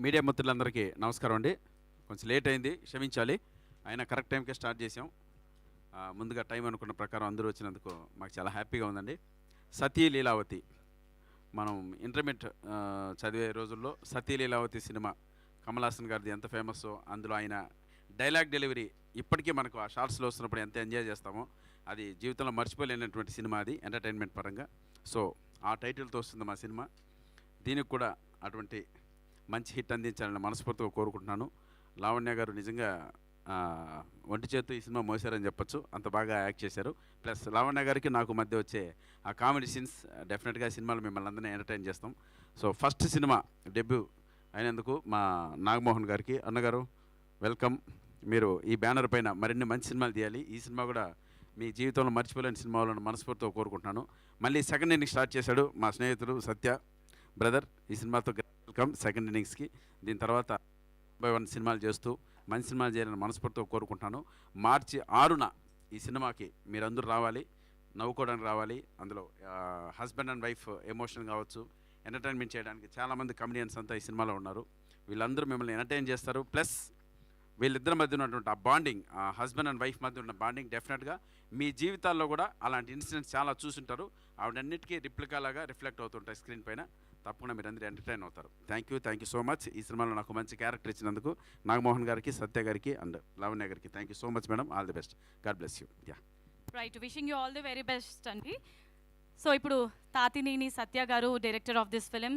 Media మిత్రులందరికీ నమస్కారం అండి. కొంచెం లేట్ అయింది, క్షమించాలి. అయినా కరెక్ట్ టైంకే స్టార్ట్ చేసాం. ముందుగా టైం అనుకున్న ప్రకారం అందరూ వచ్చినందుకు మాకు చాలా హ్యాపీగా ఉందండి. సతీ లీలావతి, మనం ఇంటర్మీడియట్ చదివే రోజుల్లో సతీ లీలావతి సినిమా కమల్ హాసన్ గారిది ఎంత ఫేమస్సో, అందులో ఆయన డైలాగ్ డెలివరీ ఇప్పటికీ మనకు ఆ షార్ట్స్లో వస్తున్నప్పుడు ఎంత ఎంజాయ్ చేస్తామో, అది జీవితంలో మర్చిపోలేనటువంటి సినిమా అది ఎంటర్టైన్మెంట్ పరంగా. సో ఆ టైటిల్తో వస్తుంది మా సినిమా. దీనికి కూడా అటువంటి మంచి హిట్ అందించాలని మనస్ఫూర్తిగా కోరుకుంటున్నాను. లావణ్య గారు నిజంగా ఒంటి చేత్తో ఈ సినిమా మోసారని చెప్పొచ్చు, అంత బాగా యాక్ట్ చేశారు. ప్లస్ లావణ్య గారికి నాకు మధ్య వచ్చే ఆ కామెడీ సీన్స్ డెఫినెట్గా సినిమాలో మిమ్మల్ని అందరినీ ఎంటర్టైన్ చేస్తాం. సో ఫస్ట్ సినిమా డెబ్యూ అయినందుకు మా నాగమోహన్ గారికి, అన్నగారు వెల్కమ్. మీరు ఈ బ్యానర్ పైన మరిన్ని మంచి సినిమాలు తీయాలి. ఈ సినిమా కూడా మీ జీవితంలో మర్చిపోలేని సినిమాలను మనస్ఫూర్తిగా కోరుకుంటున్నాను. మళ్ళీ సెకండ్ ఇన్నింగ్స్ స్టార్ట్ చేశాడు మా స్నేహితుడు సత్య బ్రదర్. ఈ సినిమాతో వెల్కమ్ సెకండ్ ఇన్నింగ్స్కి. దీని తర్వాత 1 సినిమాలు చేస్తూ మంచి సినిమాలు చేయాలని మనస్ఫూర్తిగా కోరుకుంటున్నాను. మార్చి 6న ఈ సినిమాకి మీరందరూ రావాలి, నవ్వుకోవడానికి రావాలి. అందులో హస్బెండ్ అండ్ వైఫ్ ఎమోషన్ కావచ్చు, ఎంటర్టైన్మెంట్ చేయడానికి చాలామంది కమెడియన్స్ అంతా ఈ సినిమాలో ఉన్నారు. వీళ్ళందరూ మిమ్మల్ని ఎంటర్టైన్ చేస్తారు. ప్లస్ వీళ్ళిద్దరి మధ్య ఉన్నటువంటి ఆ బాండింగ్, ఆ హస్బెండ్ అండ్ వైఫ్ మధ్య ఉన్న బాండింగ్ డెఫినెట్గా మీ జీవితాల్లో కూడా అలాంటి ఇన్సిడెంట్స్ చాలా చూసుంటారు. ఆవిడన్నిటికీ రిప్లికాలాగా రిఫ్లెక్ట్ అవుతుంటాయి స్క్రీన్ పైన. తప్పకుండా మీరు అందరూ ఎంటర్టైన్ అవుతారు. Thank you so much. ఈ సినిమాలో నాకు మంచి క్యారెక్టర్ ఇచ్చినందుకు నాగమోహన్ గారికి, సత్య గారికి అండ్ లావణ్య గారికి thank you so much madam. All the best. God bless you. Right, wishing you all the very best అండి. సో ఇప్పుడు తాతినేని సత్య గారు, డైరెక్టర్ ఆఫ్ దిస్ ఫిలిం.